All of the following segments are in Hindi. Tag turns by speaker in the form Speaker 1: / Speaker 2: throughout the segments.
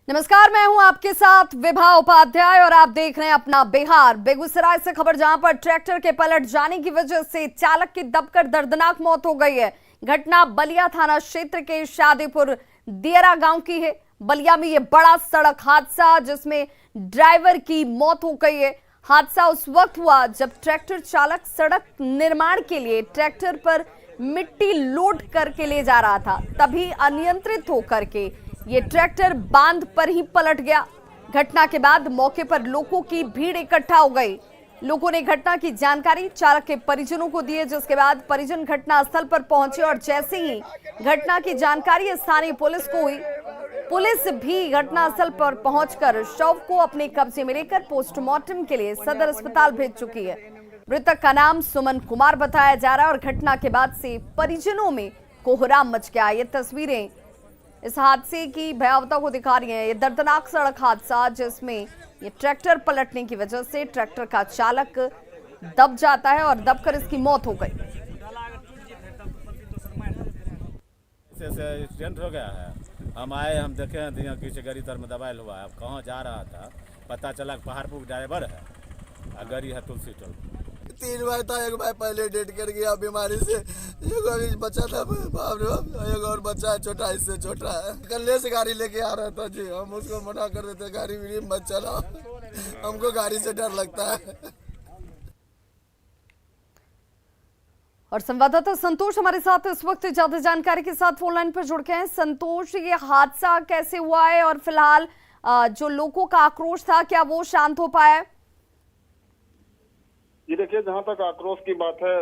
Speaker 1: नमस्कार, मैं हूं आपके साथ विभा उपाध्याय और आप देख रहे हैं अपना बिहार। बेगूसराय से खबर, जहां पर ट्रैक्टर के पलट जाने की वजह से चालक की दबकर दर्दनाक मौत हो गई है। घटना बलिया थाना क्षेत्र के शादीपुर दियरा गांव की है। बलिया में यह बड़ा सड़क हादसा जिसमें ड्राइवर की मौत हो गई है। हादसा उस वक्त हुआ जब ट्रैक्टर चालक सड़क निर्माण के लिए ट्रैक्टर पर मिट्टी लोड करके ले जा रहा था, तभी अनियंत्रित होकर के ये ट्रैक्टर बांध पर ही पलट गया। घटना के बाद मौके पर लोगों की भीड़ इकट्ठा हो गई। लोगों ने घटना की जानकारी चालक के परिजनों को दी, जिसके बाद परिजन घटना स्थल पर पहुंचे और जैसे ही घटना की जानकारी स्थानीय पुलिस को हुई, पुलिस भी घटनास्थल पर पहुंचकर शव को अपने कब्जे में लेकर पोस्टमार्टम के लिए सदर अस्पताल भेज चुकी है। मृतक का नाम सुमन कुमार बताया जा रहा है और घटना के बाद से परिजनों में कोहराम मच गया। ये तस्वीरें इस हादसे की भयावहता को दिखा रही है। ये दर्दनाक सड़क हादसा जिसमें ये ट्रैक्टर पलटने की वजह से ट्रैक्टर का चालक दब जाता है और दबकर इसकी मौत हो गई।
Speaker 2: एक्सीडेंट हो गया है। हम आए, हम देखे हैं यहाँ किसी गाड़ी तर में दबायल हुआ है। अब कहाँ जा रहा था पता चला पहाड़पुर ड्राइवर है और गाड़ी है तुलसी टोल।
Speaker 3: 3 भाई था, एक भाई पहले डेट कर गया बीमारी से, एक अभी बच्चा था, बाप रे बाप, एक और बच्चा है छोटा, इससे छोटा है। कल्ले से गाड़ी लेके आ रहा था जी, हम उसको मना कर देते गाड़ी भी मत चलाओ, हमको गाड़ी से डर लगता है।
Speaker 1: और संवाददाता संतोष हमारे साथ इस वक्त ज्यादा जानकारी के साथ फोन लाइन पर जुड़ गए हैं। संतोष, ये हादसा कैसे हुआ है और फिलहाल जो लोगों का आक्रोश था क्या वो शांत हो पाया है?
Speaker 4: जी देखिए, जहाँ तक आक्रोश की बात है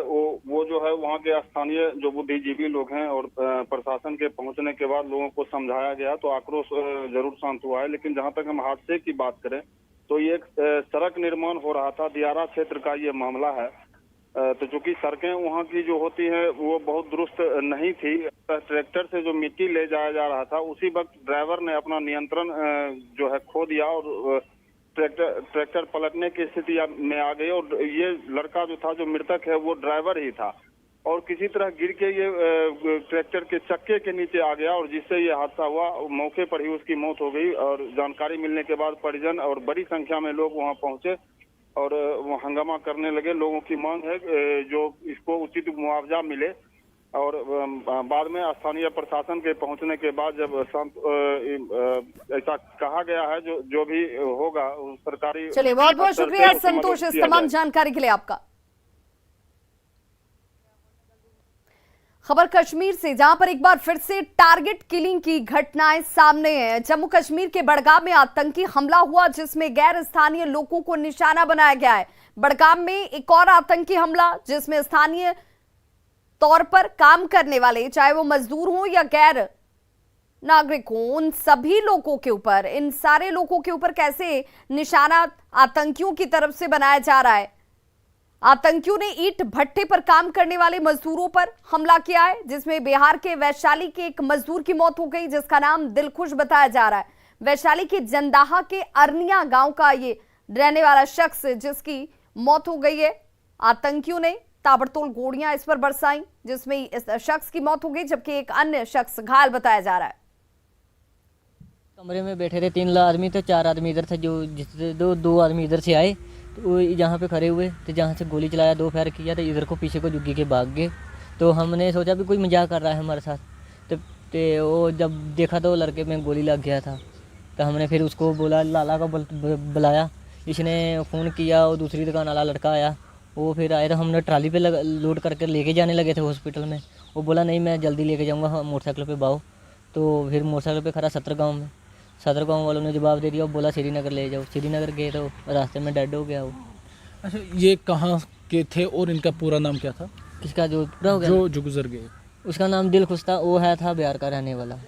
Speaker 4: वो जो है वहाँ के स्थानीय जो बुद्धिजीवी लोग हैं और प्रशासन के पहुंचने के बाद लोगों को समझाया गया तो आक्रोश जरूर शांत हुआ है। लेकिन जहाँ तक हम हादसे की बात करें तो ये एक सड़क निर्माण हो रहा था, दियारा क्षेत्र का ये मामला है। तो चूंकि सड़कें वहाँ की जो होती है वो बहुत दुरुस्त नहीं थी, ट्रैक्टर से जो मिट्टी ले जाया जा रहा था उसी वक्त ड्राइवर ने अपना नियंत्रण जो है खो दिया और ट्रैक्टर पलटने की स्थिति में आ गई। और ये लड़का जो था, जो मृतक है, वो ड्राइवर ही था और किसी तरह गिर के ये ट्रैक्टर के चक्के के नीचे आ गया और जिससे ये हादसा हुआ। मौके पर ही उसकी मौत हो गई और जानकारी मिलने के बाद परिजन और बड़ी संख्या में लोग वहां पहुंचे और वो हंगामा करने लगे। लोगों की मांग है जो इसको उचित मुआवजा मिले और बाद में स्थानीय प्रशासन के पहुंचने के बाद जब ऐसा कहा गया है जो भी होगा सरकारी।
Speaker 1: चलिए, बहुत बहुत शुक्रिया संतोष इस तमाम जानकारी के लिए आपका। खबर कश्मीर से, जहां पर एक बार फिर से टारगेट किलिंग की घटनाएं सामने हैं। जम्मू कश्मीर के बड़गाम में आतंकी हमला हुआ जिसमें गैर स्थानीय लोगों को निशाना बनाया गया है। बड़गाम में एक और आतंकी हमला जिसमें स्थानीय तौर पर काम करने वाले, चाहे वो मजदूर हो या गैर नागरिक हो, उन सभी लोगों के ऊपर, इन सारे लोगों के ऊपर कैसे निशाना आतंकियों की तरफ से बनाया जा रहा है। आतंकियों ने ईंट भट्टे पर काम करने वाले मजदूरों पर हमला किया है जिसमें बिहार के वैशाली के एक मजदूर की मौत हो गई जिसका नाम दिलखुश बताया जा रहा है। वैशाली के जंदाहा के अरनिया गांव का ये रहने वाला शख्स जिसकी मौत हो गई है। आतंकियों ने ताबड़तोड़ गोलियां इस पर बरसाई जिसमें इस शख्स की मौत हो गई जबकि एक अन्य शख्स घायल बताया जा रहा है।
Speaker 5: कमरे में बैठे थे 3 आदमी थे, 4 आदमी इधर थे, जो जिससे दो आदमी इधर से आए तो वो जहाँ पे खड़े हुए तो जहाँ से गोली चलाया, 2 फायर किया तो इधर को पीछे को झुकी के भाग गए। तो हमने सोचा भी कोई मजाक कर रहा है हमारे साथ। तो वो जब देखा तो लड़के में गोली लग गया था तो हमने फिर उसको बोला, लाला को बुलाया, इसने फ़ोन किया और दूसरी दुकान वाला लड़का आया, वो फिर आए तो हमने ट्राली पे लोड करके लेके जाने लगे थे हॉस्पिटल में। वो बोला नहीं मैं जल्दी लेके जाऊँगा मोटरसाइकिल पे बाओ। तो फिर मोटरसाइकिल पे खड़ा सदर गांव वालों ने जवाब दे दिया, वो बोला श्रीनगर ले जाओ। श्रीनगर गए तो रास्ते में डेड हो गया वो।
Speaker 6: अच्छा, ये कहाँ के थे और इनका पूरा नाम क्या था?
Speaker 5: किसका जो पूरा हो गया
Speaker 6: जो गुजर गए?
Speaker 5: उसका नाम दिलखुश था, वो था बिहार का रहने वाला।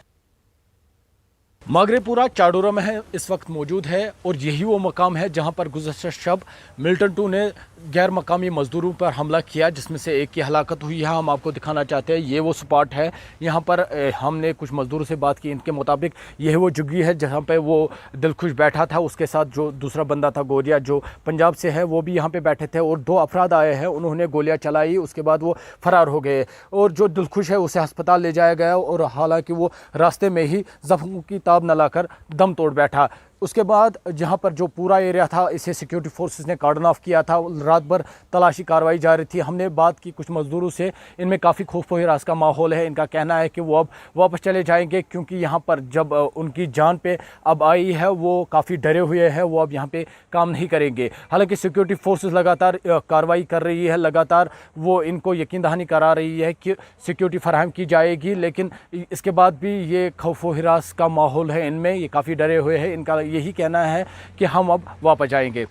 Speaker 6: मागरेपुरा चाडोरा में है इस वक्त मौजूद है और यही वो मकाम है जहां पर गुज़श्ता शब मिल्टन 2 ने गैर मकामी मजदूरों पर हमला किया जिसमें से एक की हलाकत हुई है। हम आपको दिखाना चाहते हैं, ये वो स्पॉट है। यहाँ पर हमने कुछ मजदूरों से बात की, इनके मुताबिक यह वो जगह है जहाँ पे वो दिलखुश बैठा था, उसके साथ जो दूसरा बंदा था गोरिया जो पंजाब से है वो भी यहाँ पे बैठे थे और 2 अफराद आए हैं, उन्होंने गोलियाँ चलाई, उसके बाद वो फरार हो गए और जो दिलखुश है उसे अस्पताल ले जाया गया और हालांकि वो रास्ते में ही जख्मों की ताब हिसाब न लाकर दम तोड़ बैठा। उसके बाद जहां पर जो पूरा एरिया था इसे सिक्योरिटी फोर्सेस ने कार्डन ऑफ किया था। रात भर तलाशी कार्रवाई जारी थी। हमने बात की कुछ मजदूरों से, इनमें काफ़ी खौफ व हिरास का माहौल है। इनका कहना है कि वो अब वापस चले जाएंगे क्योंकि यहाँ पर जब उनकी जान पे अब आई है वो काफ़ी डरे हुए हैं, वो अब यहाँ पे काम नहीं करेंगे। हालांकि सिक्योरिटी फोर्सेस लगातार कार्रवाई कर रही है, लगातार वो इनको यकीन दहानी करा रही है कि सिक्योरिटी फराहम की जाएगी, लेकिन इसके बाद भी ये खौफ व हिरास का माहौल है इनमें, ये काफ़ी डरे हुए हैं। इनका यही कहना है कि हम अब वापस जाएंगे।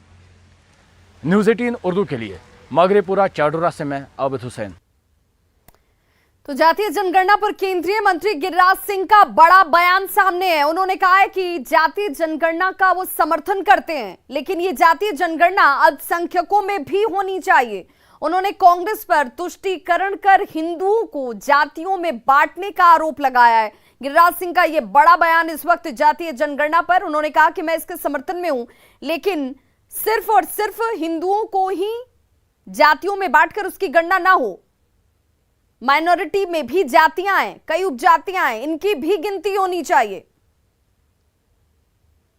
Speaker 6: न्यूज़ 18 उर्दू के लिए मागरेपुरा चाडोरा से मैं आबिद हुसैन।
Speaker 1: तो जातीय जनगणना पर केंद्रीय मंत्री गिरिराज सिंह का बड़ा बयान सामने है। उन्होंने कहा है कि जातीय जनगणना का वो समर्थन करते हैं, लेकिन ये जातीय जनगणना अल्पसंख्यकों में भी होनी चाहिए। उन्होंने कांग्रेस पर तुष्टीकरण कर हिंदुओं को जातियों में बांटने का आरोप लगाया है। गिरिराज सिंह का यह बड़ा बयान इस वक्त जातीय जनगणना पर। उन्होंने कहा कि मैं इसके समर्थन में हूं, लेकिन सिर्फ और सिर्फ हिंदुओं को ही जातियों में बांटकर उसकी गणना ना हो। माइनॉरिटी में भी जातियां हैं, कई उपजातियां हैं, इनकी भी गिनती होनी चाहिए।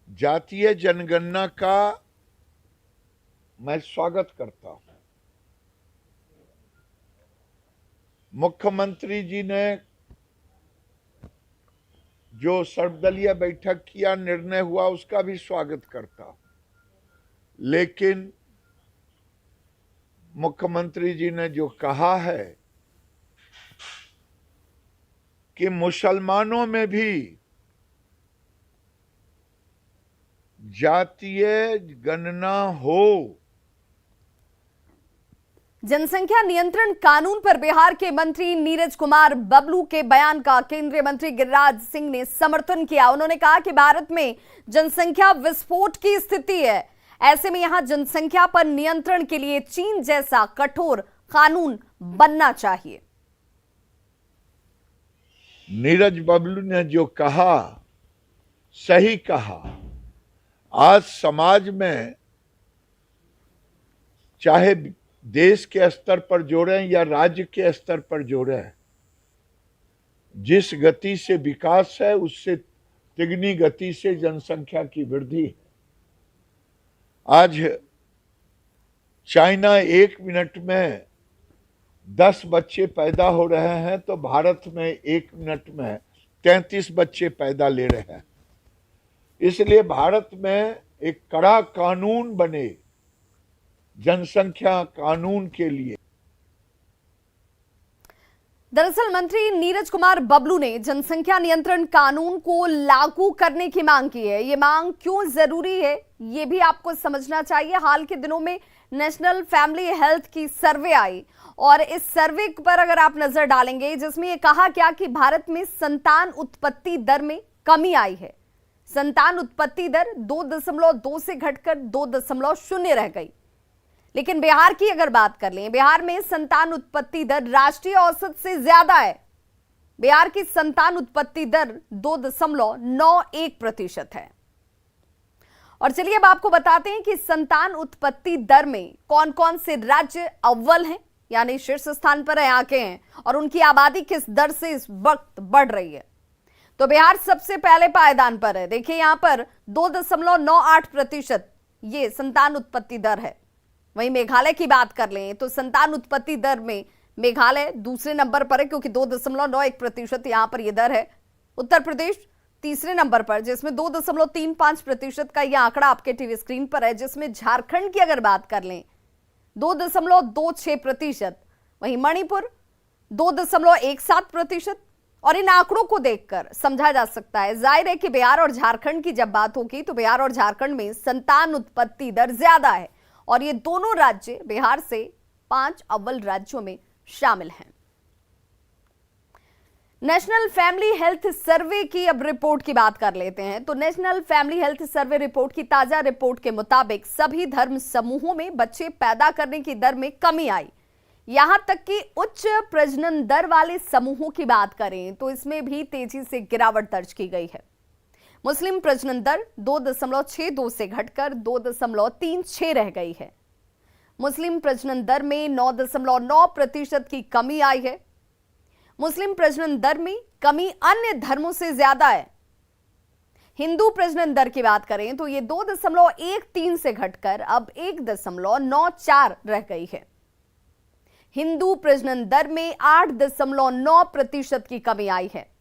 Speaker 7: जातीय जनगणना का मैं स्वागत करता हूं। मुख्यमंत्री जी ने जो सर्वदलीय बैठक किया, निर्णय हुआ, उसका भी स्वागत करता हूं। लेकिन मुख्यमंत्री जी ने जो कहा है कि मुसलमानों में भी जातीय गणना हो।
Speaker 1: जनसंख्या नियंत्रण कानून पर बिहार के मंत्री नीरज कुमार बबलू के बयान का केंद्रीय मंत्री गिरिराज सिंह ने समर्थन किया। उन्होंने कहा कि भारत में जनसंख्या विस्फोट की स्थिति है, ऐसे में यहां जनसंख्या पर नियंत्रण के लिए चीन जैसा कठोर कानून बनना चाहिए।
Speaker 7: नीरज बबलू ने जो कहा सही कहा। आज समाज में चाहे देश के स्तर पर जोड़ें या राज्य के स्तर पर जोड़ें, जिस गति से विकास है उससे तिगनी गति से जनसंख्या की वृद्धि। आज चाइना 1 मिनट में 10 बच्चे पैदा हो रहे हैं, तो भारत में 1 मिनट में 33 बच्चे पैदा ले रहे हैं। इसलिए भारत में एक कड़ा कानून बने जनसंख्या कानून के लिए।
Speaker 1: दरअसल मंत्री नीरज कुमार बबलू ने जनसंख्या नियंत्रण कानून को लागू करने की मांग की है। ये मांग क्यों जरूरी है, ये भी आपको समझना चाहिए। हाल के दिनों में नेशनल फैमिली हेल्थ की सर्वे आई और इस सर्वे पर अगर आप नजर डालेंगे, जिसमें यह कहा गया कि भारत में संतान उत्पत्ति दर में कमी आई है। संतान उत्पत्ति दर 2.2 से घटकर 2.0 रह गई। लेकिन बिहार की अगर बात कर लें, बिहार में संतान उत्पत्ति दर राष्ट्रीय औसत से ज्यादा है। बिहार की संतान उत्पत्ति दर 2.91% है। और चलिए अब आपको बताते हैं कि संतान उत्पत्ति दर में कौन कौन से राज्य अव्वल हैं, यानी शीर्ष स्थान पर आके हैं, और उनकी आबादी किस दर से इस वक्त बढ़ रही है। तो बिहार सबसे पहले पायदान पर है। देखिए यहां पर 2.98% ये संतान उत्पत्ति दर है। वहीं मेघालय की बात कर लें तो संतान उत्पत्ति दर में मेघालय दूसरे नंबर पर है, क्योंकि 2.91% यहां पर यह दर है। उत्तर प्रदेश तीसरे नंबर पर, जिसमें 2.35% का यह आंकड़ा आपके टीवी स्क्रीन पर है। जिसमें झारखंड की अगर बात कर लें 2.26%, वहीं मणिपुर 2.17%। और इन आंकड़ों को देखकर समझा जा सकता है, जाहिर है कि बिहार और झारखंड की जब बात होगी तो बिहार और झारखंड में संतान उत्पत्ति दर ज्यादा है, और ये दोनों राज्य बिहार से 5 अव्वल राज्यों में शामिल हैं। नेशनल फैमिली हेल्थ सर्वे की अब रिपोर्ट की बात कर लेते हैं। तो national family health survey report की ताजा रिपोर्ट के मुताबिक सभी धर्म समूहों में बच्चे पैदा करने की दर में कमी आई। यहां तक कि उच्च प्रजनन दर वाले समूहों की बात करें तो इसमें भी तेजी से गिरावट दर्ज की गई है। मुस्लिम प्रजनन दर 2.62 से घटकर 2.36 रह गई है। मुस्लिम प्रजनन दर में 9.9% की कमी आई है। मुस्लिम प्रजनन दर में कमी अन्य धर्मों से ज्यादा है। हिंदू प्रजनन दर की बात करें तो ये 2.13 से घटकर अब 1.94 रह गई है। हिंदू प्रजनन दर में 8.9% की कमी आई है।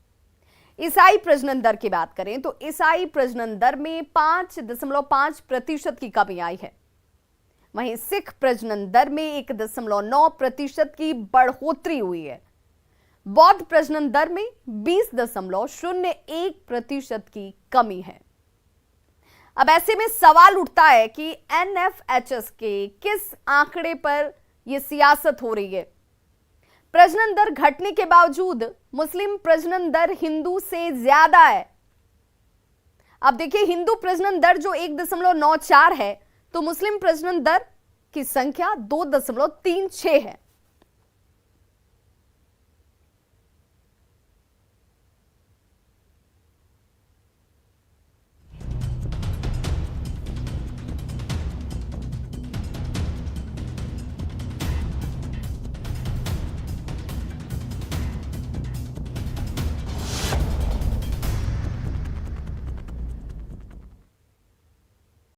Speaker 1: ईसाई प्रजनन दर की बात करें तो ईसाई प्रजनन दर में 5.5% की कमी आई है। वहीं सिख प्रजनन दर में 1.9% की बढ़ोतरी हुई है। बौद्ध प्रजनन दर में 20.01% की कमी है। अब ऐसे में सवाल उठता है कि NFHS के किस आंकड़े पर यह सियासत हो रही है। प्रजनन दर घटने के बावजूद मुस्लिम प्रजनन दर हिंदू से ज्यादा है। अब देखिए, हिंदू प्रजनन दर जो 1.94 है तो मुस्लिम प्रजनन दर की संख्या 2.36 है।